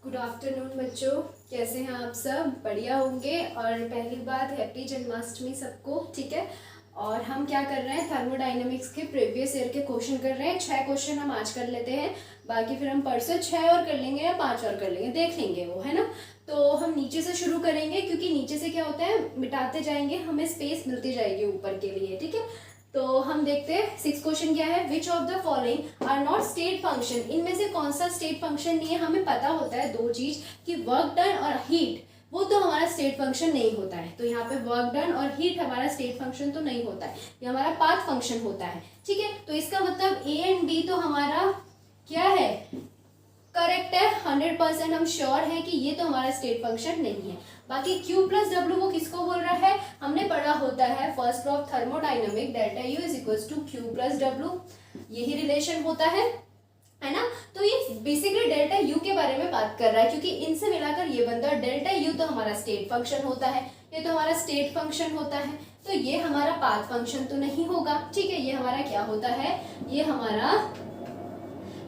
Good afternoon बच्चों, कैसे हैं आप सब? बढ़िया होंगे। और पहली बात, हैप्पी जन्माष्टमी सबको। ठीक है। और हम क्या कर रहे हैं, थर्मोडाइनमिक्स के प्रीवियस ईयर के क्वेश्चन कर रहे हैं। 6 क्वेश्चन हम आज कर लेते हैं, बाकी फिर हम परसों 6 और कर लेंगे या 5 और कर लेंगे, देख लेंगे वो, है ना। तो हम नीचे से शुरू करेंगे, क्योंकि नीचे से क्या होता है, मिटाते जाएंगे, हमें स्पेस मिलती जाएगी ऊपर के लिए। ठीक है। तो हम देखते हैं 6 क्वेश्चन क्या है। Which of the following are not state function, इनमें से कौन सा स्टेट फंक्शन नहीं है। हमें पता होता है दो चीज कि वर्क डन और हीट, वो तो हमारा स्टेट फंक्शन नहीं होता है। तो यहाँ पे वर्क डन और हीट हमारा स्टेट फंक्शन तो नहीं होता है, ये हमारा पाथ फंक्शन होता है। ठीक है। तो इसका मतलब ए एंड बी तो हमारा क्या है, करेक्ट है। 100% हम श्योर हैं कि ये तो हमारा स्टेट फंक्शन नहीं है। बाकी Q प्लस डब्ल्यू वो किसको बोल रहा है, हमने पढ़ा होता है first law of thermodynamic, delta U is equals to Q plus W, यही रिलेशन होता है ना। तो ये बेसिकली डेल्टा यू के बारे में बात कर रहा है, क्योंकि इनसे मिलाकर ये बनता है डेल्टा यू तो हमारा स्टेट फंक्शन होता है, ये तो हमारा स्टेट फंक्शन होता है। तो ये हमारा पाथ फंक्शन तो नहीं होगा। ठीक है। ये हमारा क्या होता है, ये हमारा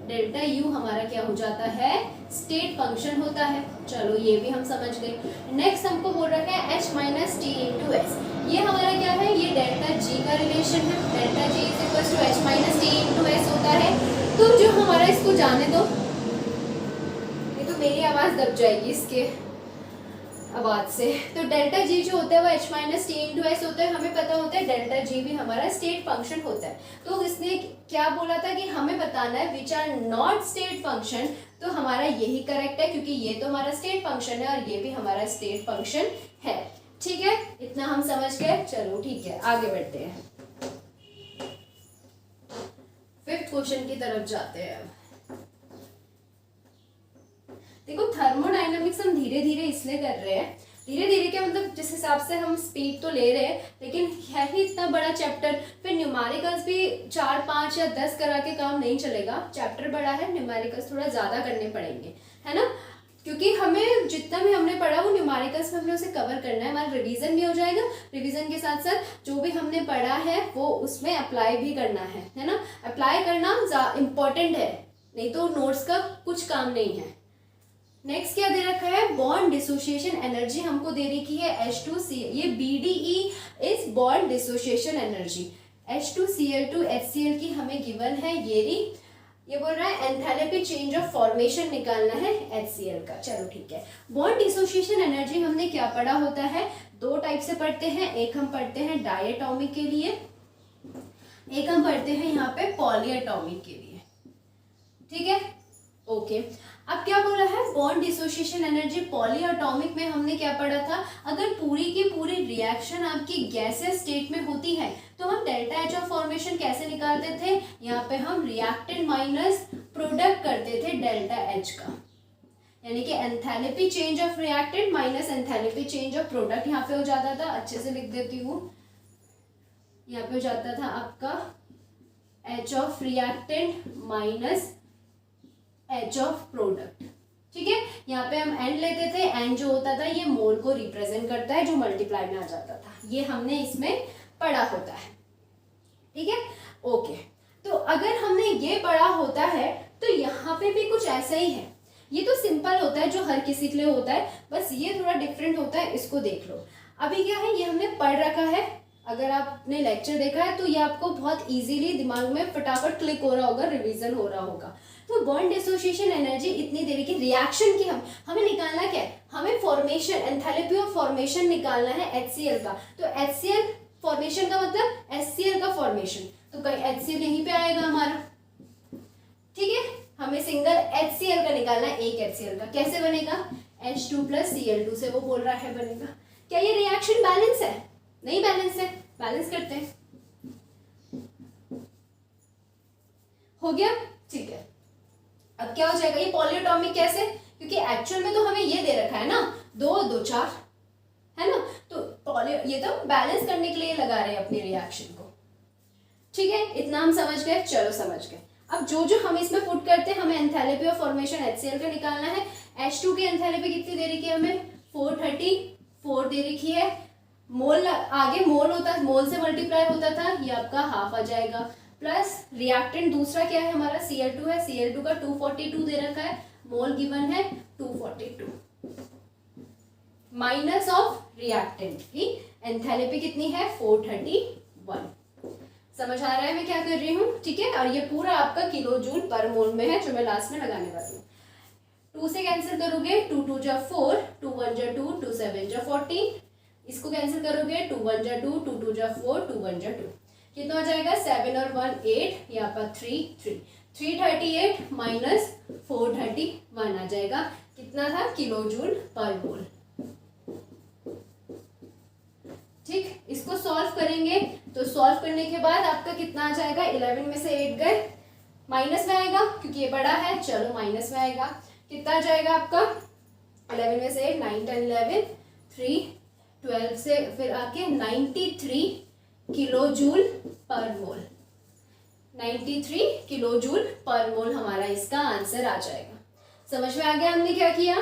डेल्टा यू हमारा क्या हो जाता है, स्टेट फंक्शन होता है। चलो ये भी हम समझ गए। नेक्स्ट हमको बोल रखा है h minus T into S, ये हमारा क्या है, ये डेल्टा जी का रिलेशन है। Delta G is equal to h minus T into S होता है। तो जो हमारा, इसको जाने दो, ये तो मेरी आवाज दब जाएगी इसके आवाज से। तो डेल्टा जी जो होता है वो h minus T into S होता है। हमें पता होता है डेल्टा जी भी हमारा स्टेट फंक्शन होता है। तो इसने क्या बोला था कि हमें बताना है which are not state function, तो हमारा यही करेक्ट है, क्योंकि ये तो हमारा स्टेट फंक्शन है और ये भी हमारा स्टेट फंक्शन है। ठीक है, इतना हम समझ गए। चलो ठीक है, आगे बढ़ते हैं, 5th क्वेश्चन की तरफ जाते हैं। देखो, थर्मोडायनामिक्स हम धीरे धीरे इसलिए कर रहे हैं, धीरे धीरे क्या मतलब, जिस हिसाब से हम स्पीड तो ले रहे हैं, लेकिन है ही इतना बड़ा चैप्टर, फिर न्यूमेरिकल्स भी 4, 5 या 10 करा के काम नहीं चलेगा। चैप्टर बड़ा है, न्यूमेरिकल्स थोड़ा ज्यादा करने पड़ेंगे, है ना। क्योंकि हमें जितना भी हमने पढ़ा वो न्यूमेरिकल्स में हमने उसे कवर करना है, हमारा रिवीजन भी हो जाएगा। रिवीजन के साथ साथ जो भी हमने पढ़ा है वो उसमें अप्लाई भी करना है ना। अप्लाई करना इम्पोर्टेंट है, नहीं तो नोट्स का कुछ काम नहीं है। नेक्स्ट क्या दे रखा है, बॉन्ड डिसोसिएशन एनर्जी हमको दे रखी है H2C, ये BDE is bond dissociation energy. H2Cl2 HCl की हमें गिवन है ये बोल रहा है एंथैल्पी चेंज ऑफ फॉर्मेशन निकालना है HCl का। चलो ठीक है। बॉन्ड डिसोसिएशन एनर्जी हमने क्या पढ़ा होता है, 2 टाइप से पढ़ते हैं। एक हम पढ़ते हैं डायटोमिक के लिए, एक हम पढ़ते हैं यहाँ पे पॉलीएटॉमिक के लिए। ठीक है, ओके। अब क्या बोला है, बॉन्ड डिसोसिएशन एनर्जी पॉलीएटॉमिक में हमने क्या पढ़ा था, अगर पूरी की पूरी रिएक्शन आपकी गैसेस स्टेट में होती है तो हम डेल्टा एच ऑफ फॉर्मेशन कैसे निकालते थे, यहाँ पे हम रिएक्टेंट माइनस प्रोडक्ट करते थे डेल्टा एच का, यानी कि enthalpy change of reactant minus enthalpy change of product यहाँ पे हो जाता था। अच्छे से लिख देती हूँ, यहाँ पे हो जाता था आपका H of reactant minus H of product. ठीक है, यहाँ पे हम एंड लेते थे, एंड जो होता था ये मोल को रिप्रेजेंट करता है, जो मल्टीप्लाई में आ जाता था, ये हमने इसमें पढ़ा होता है। ठीक है, ओके। तो अगर हमने ये पढ़ा होता है तो यहाँ पे भी कुछ ऐसा ही है। ये तो सिंपल होता है जो हर किसी के लिए होता है, बस ये थोड़ा डिफरेंट होता है, इसको देख लो। अभी क्या है, ये हमने पढ़ रखा है, अगर आपने लेक्चर देखा है तो ये आपको बहुत इजीली दिमाग में फटाफट क्लिक हो रहा होगा, रिवीजन हो रहा होगा। तो बॉन्ड डिसोसिएशन एनर्जी इतनी देरी की रिएक्शन की हमें निकालना क्या है, हमें फॉर्मेशन, एंथैल्पी ऑफ फॉर्मेशन निकालना है HCl का। तो HCl फॉर्मेशन का मतलब HCl का फॉर्मेशन, तो कहीं HCl यहीं पे आएगा हमारा। ठीक है, हमें सिंगल HCl का निकालना है, एक HCl का। कैसे बनेगा, H2 प्लस Cl2 से वो बोल रहा है बनेगा। क्या ये रिएक्शन बैलेंस है, नहीं बैलेंस है, बैलेंस करते हैं। हो गया, ठीक है। अब क्या हो जाएगा, ये पॉलीएटॉमिक कैसे, क्योंकि एक्चुअल में तो हमें ये दे रखा है ना, 2, 2, 4, है ना। तो ये तो बैलेंस करने के लिए लगा रहे हैं अपनी रिएक्शन को। ठीक है, इतना हम समझ गए। चलो समझ गए। अब जो हम इसमें पुट करते हैं, हमें एंथैल्पी ऑफ फॉर्मेशन HCl का निकालना है। H2 की एंथैल्पी कितनी दे रखी है हमें, 434 दे रखी है। मोल आगे मोल होता, मोल से मल्टीप्लाई होता था, ये आपका हाफ आ जाएगा। प्लस रिएक्टेंट दूसरा क्या है हमारा Cl2 है, Cl2 का 242 दे रखा है, मोल गिवन है 242, माइनस ऑफ रिएक्टेंट की एंथैल्पी कितनी है 431। समझ आ रहा है मैं क्या कर रही हूँ, ठीक है। और ये पूरा आपका किलो जूल पर मोल में है जो मैं लास्ट में लगाने वाली हूँ। 2 से कैंसिल करोगे, 2 2 जा 4, 2 1 जा 2, 2 7 जा 14, इसको कैंसिल करोगे 2 1 जा 2, 2 2 जा 4, 2 1 जा 2, कितना हो जाएगा 7 और 1 8, यहाँ पर 338 माइनस 431 आ जाएगा, कितना था किलो जूल पर मोल। ठीक, इसको सॉल्व करेंगे तो सॉल्व करने के बाद आपका कितना आ जाएगा, 11 में से 8 गए, माइनस में आएगा क्योंकि ये बड़ा है, चलो माइनस में आएगा, कितना आ जाएगा आपका 11 में से 8, 9 10 11 3 12 से फिर आके 93 किलो जूल पर मोल, 93 किलो जूल पर मोल हमारा इसका आंसर आ जाएगा। समझ में आ गया हमने क्या किया,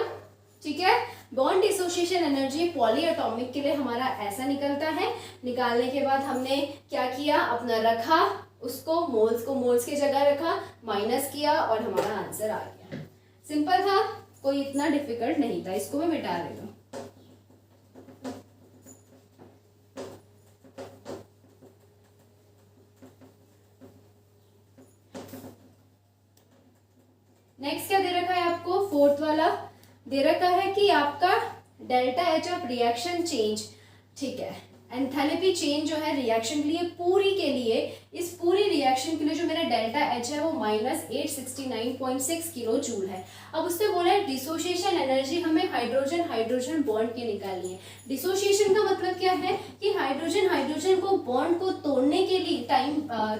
ठीक है। Bond dissociation energy poly atomic के लिए हमारा ऐसा निकलता है। निकालने के बाद हमने क्या किया, अपना रखा उसको मोल्स को मोल्स की जगह रखा, माइनस किया और हमारा आंसर आ गया। सिंपल था, कोई इतना डिफिकल्ट नहीं था। इसको मैं मिटा रही हूँ। नेक्स्ट क्या दे रखा है आपको, फोर्थ वाला दे रखा है कि आपका delta H of reaction change, ठीक है, एंथैल्पी चेंज जो है रिएक्शन के लिए पूरी के लिए, इस पूरी रिएक्शन के लिए जो मेरा डेल्टा एच है वो -869.6 किलो जूल है। अब उसने बोला है डिसोसिएशन एनर्जी हमें हाइड्रोजन हाइड्रोजन बॉन्ड की निकालनी है। डिसोसिएशन का मतलब क्या है कि हाइड्रोजन हाइड्रोजन को बॉन्ड को तोड़ने के लिए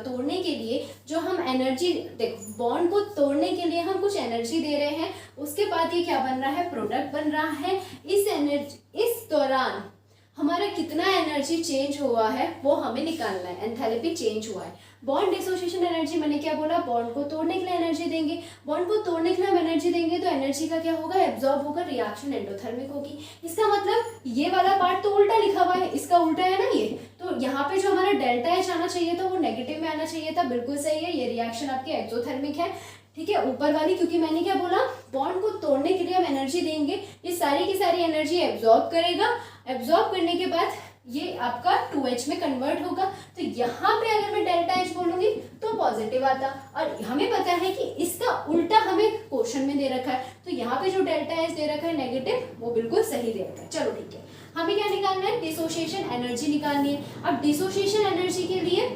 तोड़ने के लिए जो हम एनर्जी, देखो बॉन्ड को तोड़ने के लिए हम कुछ एनर्जी दे रहे हैं, उसके बाद ये क्या बन रहा है, प्रोडक्ट बन रहा है। इस दौरान हमारा कितना एनर्जी चेंज हुआ है वो हमें निकालना है, एंथैल्पी चेंज हुआ है। बॉन्ड डिसोसिएशन एनर्जी मैंने क्या बोला, बॉन्ड को तोड़ने के लिए एनर्जी देंगे, बॉन्ड को तोड़ने के लिए हम एनर्जी देंगे तो एनर्जी का क्या होगा, एब्जॉर्ब होकर रिएक्शन एंडोथर्मिक होगी। इसका मतलब ये वाला पार्ट तो उल्टा लिखा हुआ है, इसका उल्टा है ना ये, तो यहाँ पे जो हमारा डेल्टा एच आना चाहिए था वो नेगेटिव में आना चाहिए था, बिल्कुल सही है। ये रिएक्शन आपकी एक्सोथर्मिक है, ठीक है, ऊपर वाली, क्योंकि मैंने क्या बोला, बॉन्ड को तोड़ने के लिए हम एनर्जी देंगे, ये सारी की सारी एनर्जी एब्जॉर्ब करेगा, एब्जॉर्ब करने के बाद ये आपका 2H में कन्वर्ट होगा। तो यहाँ पे अगर मैं डेल्टा H बोलूंगी तो पॉजिटिव आता, और हमें पता है कि इसका उल्टा हमें क्वेश्चन में दे रखा है, तो यहाँ पे जो डेल्टा H दे रखा है नेगेटिव, वो बिल्कुल सही दे रखा है। चलो ठीक है, हमें क्या निकालना है, डिसोसिएशन एनर्जी निकालनी है। अब डिसोसिएशन एनर्जी के लिए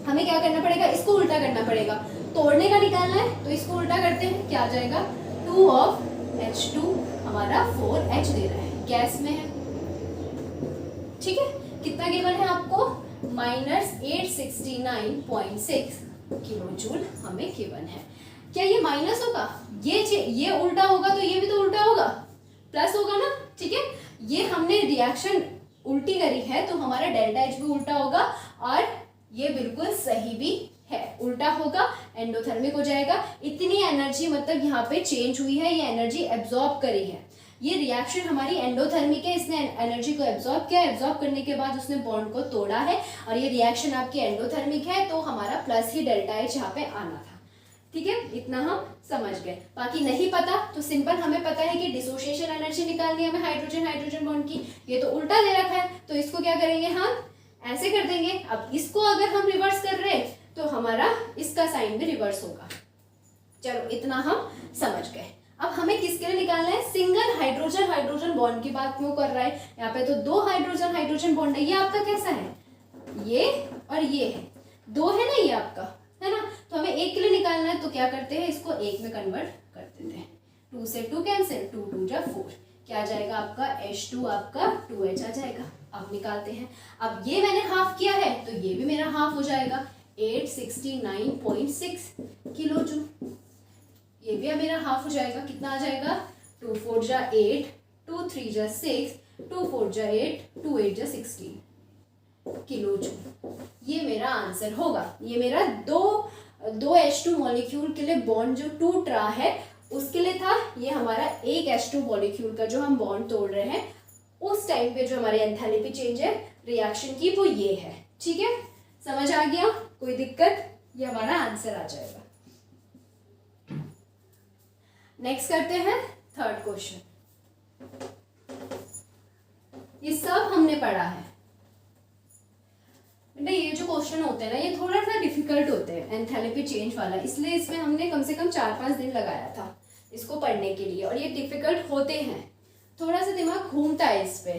हमें क्या करना पड़ेगा, इसको उल्टा करना पड़ेगा, तोड़ने का निकालना है तो इसको उल्टा करते हैं, क्या आ जाएगा, 2 ऑफ H2 हमारा 4H दे रहा है, गैस में है, ठीक है। कितना गिवन है आपको, -869.6 किलो जूल हमें गिवन है। क्या ये माइनस होगा, ये उल्टा होगा तो ये भी तो उल्टा होगा, प्लस होगा ना, ठीक है। ये हमने रिएक्शन उल्टी करी है तो हमारा डेल्टा एच भी उल्टा होगा, और ये बिल्कुल सही भी है, उल्टा होगा, एंडोथर्मिक हो जाएगा। इतनी एनर्जी मतलब यहाँ पे चेंज हुई है, ये एनर्जी एब्जॉर्ब करी है, ये रिएक्शन हमारी एंडोथर्मिक है, इसने एनर्जी को एब्जॉर्ब किया, एब्जॉर्ब करने के बाद उसने बॉन्ड को तोड़ा है, और ये रिएक्शन आपकी एंडोथर्मिक है, तो हमारा प्लस ही डेल्टा एच यहाँ पे आना था, ठीक है। इतना हम समझ गए, बाकी नहीं पता तो सिंपल हमें पता है कि डिसोसिएशन एनर्जी निकालनी है हमें हाइड्रोजन हाइड्रोजन बॉन्ड की, ये तो उल्टा दे रखा है, तो इसको क्या करेंगे, हम ऐसे कर देंगे। अब इसको अगर हम रिवर्स कर रहे हैं तो हमारा इसका साइन भी रिवर्स होगा। चलो इतना हम समझ गए। अब हमें किसके लिए निकालना है, सिंगल हाइड्रोजन हाइड्रोजन बॉन्ड की बात क्यों कर रहा है, यहाँ पे तो 2 हाइड्रोजन हाइड्रोजन बॉन्ड है, ये आपका कैसा है, ये और ये है, 2 है ना ये आपका, है ना, तो हमें एक के लिए निकालना है, तो क्या करते हैं, इसको एक में कन्वर्ट कर देते हैं, 2 से 2 कैंसिल, 2 2 जा 4, क्या आ जाएगा आपका H2 आपका 2H आ जाएगा। अब निकालते हैं, अब ये मैंने हाफ किया है तो ये भी मेरा हाफ हो जाएगा, 869.6 किलो जूल, ये भी मेरा हाफ हो जाएगा, कितना आ जाएगा, 2 4 जा 8, 2 3 जा 6, 2 4 जा 8, 2 8 जा 16 किलो जूल, ये मेरा आंसर होगा। ये मेरा दो H2 मॉलिक्यूल के लिए बॉन्ड जो टूट रहा है उसके लिए था, ये हमारा एक H2 मॉलिक्यूल का जो हम बॉन्ड तोड़ रहे हैं उस टाइम पे जो हमारी एंथैल्पी चेंज है रिएक्शन की वो ये है, ठीक है। समझ आ गया, कोई दिक्कत ये हमारा आंसर आ जाएगा। नेक्स्ट करते हैं थर्ड क्वेश्चन। ये सब हमने पढ़ा है बेटा। ये जो क्वेश्चन होते हैं ना, ये थोड़ा सा डिफिकल्ट होते हैं, एंथैल्पी चेंज वाला, इसलिए इसमें हमने कम से कम 4-5 दिन लगाया था इसको पढ़ने के लिए। और ये डिफिकल्ट होते हैं, थोड़ा सा दिमाग घूमता है इस पे,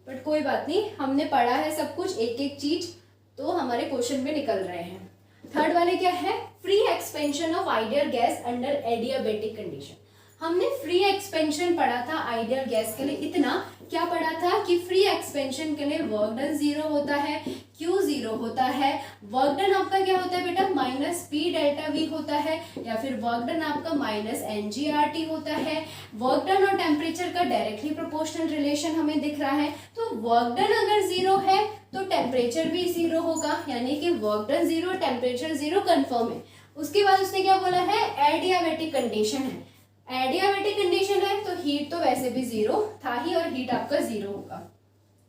बट कोई बात नहीं, हमने पढ़ा है सब कुछ, एक एक चीज तो हमारे क्वेश्चन में निकल रहे हैं। थर्ड वाले क्या है? Free expansion of ideal gas under adiabatic condition. हमने फ्री एक्सपेंशन पढ़ा था आइडियल गैस के लिए। इतना क्या पढ़ा था कि फ्री एक्सपेंशन के लिए वर्क डन 0 होता है, Q 0 होता है, वर्क डन आपका क्या होता है बेटा? माइनस P डेल्टा V होता है, या फिर वर्क डन आपका माइनस NGRT होता है। वर्क डन और टेम्परेचर का डायरेक्टली प्रोपोर्शनल रिलेशन हमें दिख रहा है, तो वर्क डन अगर 0 है तो टेम्परेचर भी 0 होगा, यानी कि वर्क डन 0 टेम्परेचर 0 कंफर्म है। उसके बाद उसने क्या बोला है? एडियाबेटिक कंडीशन है। एडियाबेटिक कंडीशन है तो हीट तो वैसे भी 0 था ही, और हीट आपका 0 होगा,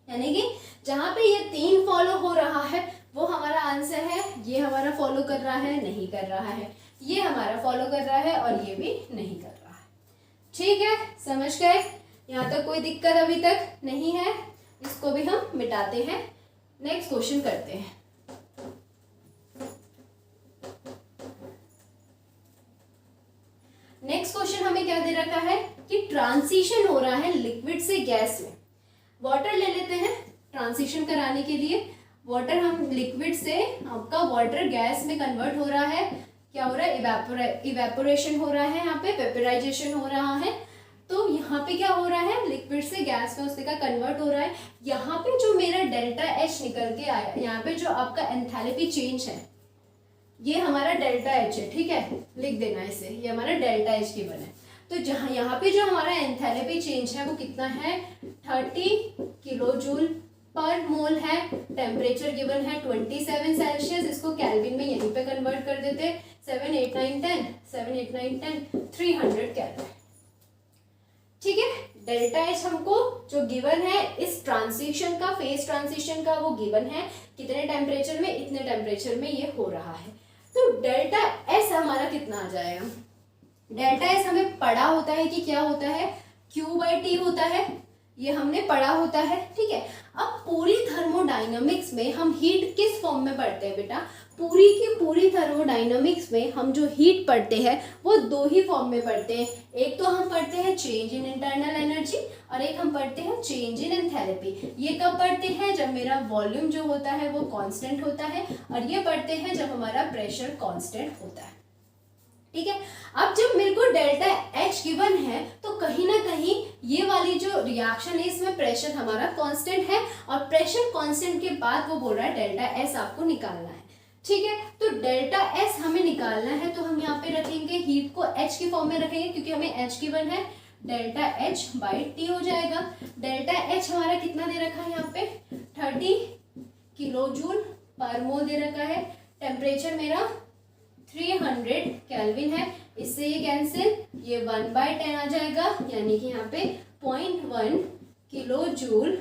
यानी कि जहां पे ये 3 फॉलो हो रहा है वो हमारा आंसर है। ये हमारा फॉलो कर रहा है, नहीं कर रहा है, ये हमारा फॉलो कर रहा है, और ये भी नहीं कर रहा है। ठीक है, समझ गए? यहाँ तक कोई दिक्कत अभी तक नहीं है, इसको भी हम मिटाते हैं। नेक्स्ट क्वेश्चन करते हैं। नेक्स्ट क्वेश्चन हमें क्या दे रखा है कि ट्रांजिशन हो रहा है लिक्विड से गैस में। वाटर ले लेते हैं ट्रांजिशन कराने के लिए। वाटर हम लिक्विड से, आपका वाटर गैस में कन्वर्ट हो रहा है। क्या हो रहा है? इवेपोरेशन हो रहा है, यहाँ पे वेपराइजेशन हो रहा है। तो यहाँ पे क्या हो रहा है? लिक्विड से गैस में उसका कन्वर्ट हो रहा है। यहाँ पे जो मेरा डेल्टा H निकल के आया, यहाँ पे जो आपका एंथैल्पी चेंज है, ये हमारा डेल्टा H है। ठीक है, लिख देना इसे, ये हमारा डेल्टा H गिवन है। तो जहाँ यहाँ पे जो हमारा एंथैल्पी चेंज है वो कितना है? 30 किलोजूल पर मोल है। टेम्परेचर गिवन है 27 सेल्सियस। इसको केल्विन में यहीं पे कन्वर्ट कर देते, 7 8 9 10 7 8 9 10 300 केल्विन। ठीक है, डेल्टा H हमको जो गिवन है इस ट्रांजिशन का, फेज ट्रांजिशन का, वो गिवन है कितने टेम्परेचर में, इतने टेम्परेचर में ये हो रहा है। तो डेल्टा S हमारा कितना आ जाएगा? डेल्टा S हमें पढ़ा होता है कि क्या होता है? Q/T होता है, ये हमने पढ़ा होता है। ठीक है, अब पूरी थर्मोडायनामिक्स में हम हीट किस फॉर्म में पढ़ते हैं बेटा? पूरी की पूरी थर्मोडायनामिक्स में हम जो हीट पढ़ते हैं वो 2 ही फॉर्म में पढ़ते हैं। एक तो हम पढ़ते हैं चेंज इन इंटरनल एनर्जी, और एक हम पढ़ते हैं चेंज इन एंथैल्पी। ये कब पढ़ते हैं? जब मेरा वॉल्यूम जो होता है वो कांस्टेंट होता है, और ये पढ़ते हैं जब हमारा प्रेशर कांस्टेंट होता है। ठीक है, अब जब मेरे को डेल्टा H गिवन है तो कहीं ना कहीं ये वाली जो रिएक्शन है इसमें प्रेशर हमारा कांस्टेंट है, और प्रेशर कांस्टेंट के बाद वो बोल रहा है डेल्टा S आपको निकालना है। ठीक है, तो डेल्टा S हमें निकालना है, तो हम यहाँ पे रखेंगे हीट को H की फॉर्म में रखेंगे, क्योंकि हमें H गिवन है। डेल्टा H/T हो जाएगा। डेल्टा H हमारा कितना दे रखा है यहाँ पे? 30 किलोजूल पर मोल दे रखा है। टेम्परेचर मेरा 300 केल्विन है, इससे ये कैंसिल, ये 1/10 आ जाएगा, यानी कि यहाँ पे 0.1 किलोजूल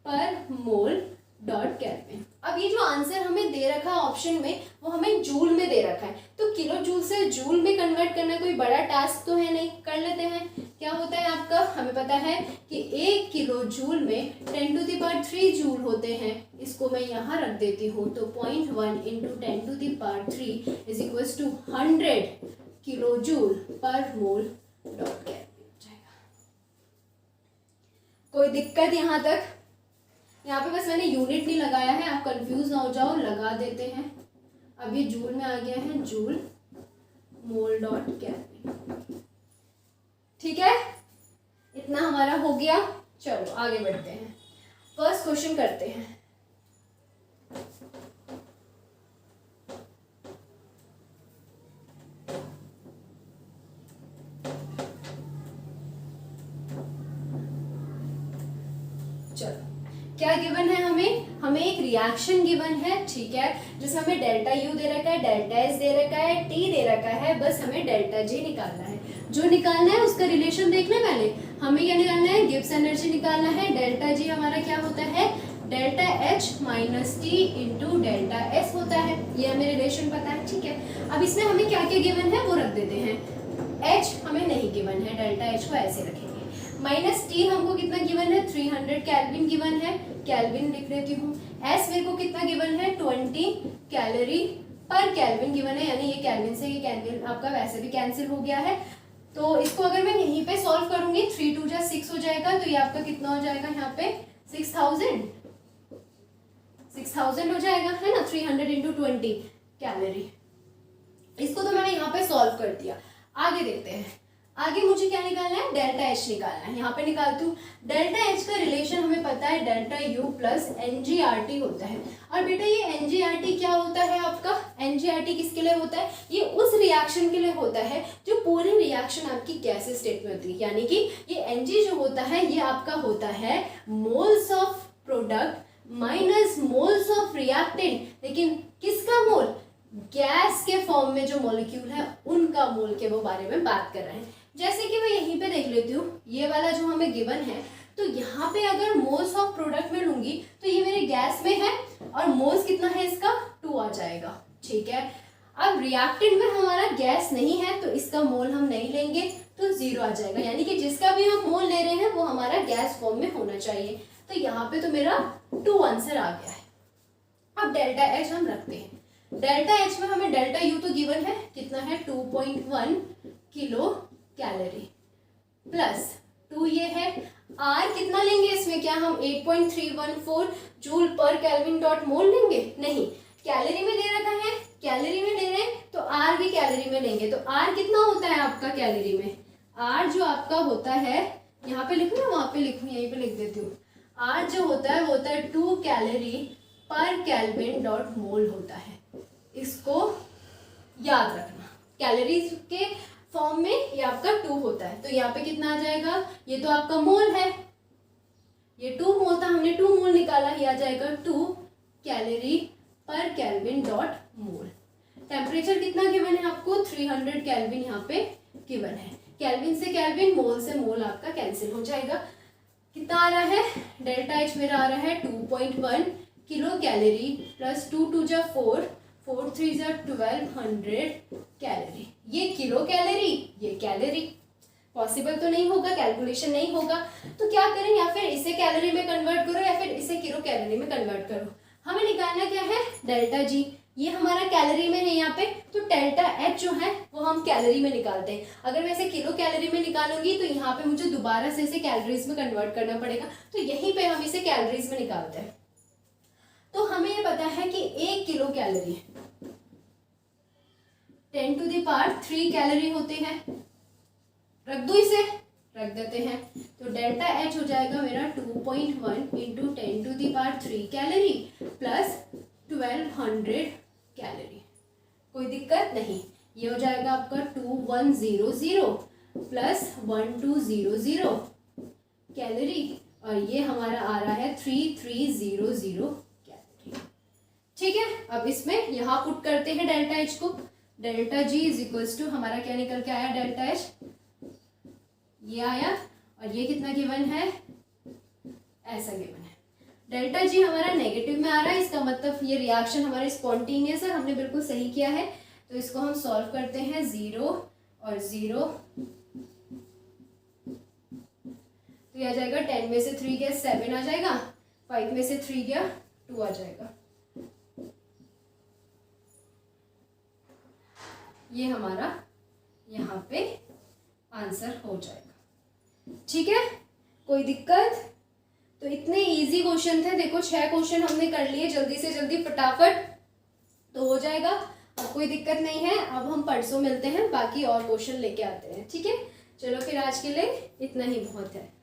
पर मोल डॉट केल्विन। अब ये जो आंसर हमें दे रखा है ऑप्शन में वो हमें जूल में दे रखा है, तो किलो जूल से जूल में कन्वर्ट करना कोई बड़ा टास्क तो है नहीं, कर लेते हैं। क्या होता है आपका? हमें पता है कि 1 किलो जूल में 10⁻³ जूल होते हैं। इसको मैं यहाँ रख देती हूँ, तो 0.1 × 10⁻³ is equals to 100 kilo joule per mole dot kelvin जाएगा। कोई दिक्कत यहाँ तक? यहाँ पे बस मैंने यूनिट नहीं लगाया है, आप कंफ्यूज ना हो जाओ, लगा देते हैं। अब ये जूल में आ गया है, जूल मोल डॉट केल्विन। ठीक है, इतना हमारा हो गया। चलो आगे बढ़ते हैं, फर्स्ट क्वेश्चन करते हैं। चलो, क्या गिवन है हमें एक रिएक्शन गिवन है। ठीक है, जिसमें हमें डेल्टा U दे रखा है, डेल्टा S दे रखा है, T दे रखा है, बस हमें डेल्टा J निकालना है। जो निकालना है उसका रिलेशन देखना। पहले हमें क्या निकालना है? गिब्स एनर्जी निकालना है। डेल्टा G हमारा क्या होता है? Delta H minus T into delta S होता है। ये हमें रिलेशन पता है, ठीक है। अब इसमें हमें क्या क्या गिवन है वो रख देते हैं। एच हमें नहीं गिवन है, डेल्टा एच को ऐसे रखेंगे। माइनस टी हमको कितना गिवन है, 300 केल्विन गिवन है, केल्विन लिख देती हूँ। एस मेरे को कितना गिवन है, 20 कैलोरी पर केल्विन गिवन है, यानी ये केल्विन से ये केल्विन आपका वैसे भी कैंसिल हो गया है। तो इसको अगर मैं यहीं पे सॉल्व करूंगी 3 2 जा 6 हो जाएगा, तो ये आपका कितना हो जाएगा यहाँ पे 6000 हो जाएगा, है ना। 300 इंटू 20 कैलोरी। इसको तो मैंने यहाँ पे सॉल्व कर दिया। आगे देखते हैं, आगे मुझे क्या निकालना है, डेल्टा एच निकालना है। यहाँ पे निकालती हूँ। डेल्टा एच का रिलेशन हमें पता है डेल्टा यू प्लस एनजीआरटी होता है। और बेटा ये एनजीआरटी क्या होता है आपका, एनजीआरटी किसके लिए होता है, ये उस रिएक्शन के लिए होता है जो पूरी रिएक्शन आपकी गैस स्टेट में होती है। यानी कि ये एनजी जो होता है ये आपका होता है moles of product minus moles of reactant. लेकिन किसका मोल, गैस के फॉर्म में जो मॉलिक्यूल है उनका मोल के वो बारे में बात कर रहे हैं। जैसे कि मैं यहीं पे देख लेती हूँ, ये वाला जो हमें गिवन है, तो यहाँ पे अगर मोल्स ऑफ प्रोडक्ट में लूंगी तो ये मेरे गैस में है और मोल्स कितना है इसका 2 आ जाएगा, ठीक है। अब रिएक्टेंट में हमारा गैस नहीं है तो इसका मोल हम नहीं लेंगे तो 0 आ जाएगा, यानी कि जिसका भी हम मोल ले रहे हैं वो हमारा गैस फॉर्म में होना चाहिए। तो यहाँ पे तो मेरा 2 आंसर आ गया है। अब डेल्टा एच हम रखते हैं। डेल्टा एच में हमें डेल्टा यू तो गिवन है, कितना है 2.1 किलो कैलोरी प्लस 2 ये है। आर कितना लेंगे इसमें, क्या हम 8.314 जूल पर केल्विन डॉट मोल लेंगे, नहीं, कैलोरी में दे रखा है, कैलोरी में ले रहे हैं तो आर भी कैलोरी में लेंगे। तो आर कितना होता है आपका कैलोरी में, आर जो आपका होता है, यहाँ पे लिखूँ या वहाँ पे लिखूँ, यहीं पे लिख देती हूँ। आर जो होता है वो होता है 2 कैलोरी पर केल्विन डॉट मोल होता है। इसको याद रखना, कैलोरीज के फॉर्म में ये आपका 2 होता है। तो यहाँ पे कितना आ जाएगा, ये तो आपका मोल है, ये 2 मोल था, हमने 2 मोल निकाला, ये आ जाएगा 2 कैलोरी पर केल्विन डॉट मोल। टेम्परेचर कितना गिवन है आपको, 300 केल्विन यहाँ पे गिवन है। केल्विन से केल्विन, मोल से मोल आपका कैंसिल हो जाएगा। कितना आ रहा है, डेल्टा एच मेरा आ रहा है 2.1 किलो कैलोरी प्लस 2 2 जा 4 4 3 जा 1200 कैलोरी। ये किलो कैलोरी, ये कैलोरी, पॉसिबल तो नहीं होगा, कैलकुलेशन नहीं होगा। तो क्या करें, या फिर इसे कैलोरी में कन्वर्ट करो या फिर इसे किलो कैलोरी में कन्वर्ट करो। हमें निकालना क्या है, डेल्टा जी। ये हमारा कैलोरी में है यहाँ पे, तो डेल्टा एच जो है वो हम कैलोरी में निकालते हैं। अगर मैं इसे किलो कैलोरी में निकालूंगी तो यहाँ पे मुझे दोबारा से इसे कैलोरीज में कन्वर्ट करना पड़ेगा, तो यहीं पे हम इसे कैलोरीज में निकालते हैं। तो हमें ये पता है कि 1 kilo calorie 10 to the power 3 calorie होते हैं। रख दो, इसे रख देते हैं। तो डेल्टा एच हो जाएगा मेरा 2.1 into 10 to the power 3 calorie plus 1200 calorie. कोई दिक्कत नहीं, ये हो जाएगा आपका 2100 प्लस 1200 कैलोरी, और ये हमारा आ रहा है 3300 कैलोरी। ठीक है, अब इसमें यहाँ पुट करते हैं डेल्टा एच को। Delta G is equals to, हमारा क्या निकल के आया, डेल्टा एच ये आया, और ये कितना गिवन है, ऐसा गिवन है। डेल्टा जी हमारा नेगेटिव में आ रहा है, इसका मतलब ये रिएक्शन हमारे स्पॉन्टेनियस है, हमने बिल्कुल सही किया है। तो इसको हम सॉल्व करते हैं, 0 और 0, तो ये आ जाएगा 10 में से 3 गया 7 आ जाएगा, 5 में से 3 गया 2 आ जाएगा। ये हमारा यहाँ पे आंसर हो जाएगा। ठीक है, कोई दिक्कत? तो इतने इजी क्वेश्चन थे, देखो 6 क्वेश्चन हमने कर लिए जल्दी से जल्दी फटाफट, तो हो जाएगा, अब कोई दिक्कत नहीं है। अब हम परसों मिलते हैं, बाकी और क्वेश्चन लेके आते हैं। ठीक है, चलो फिर आज के लिए इतना ही बहुत है।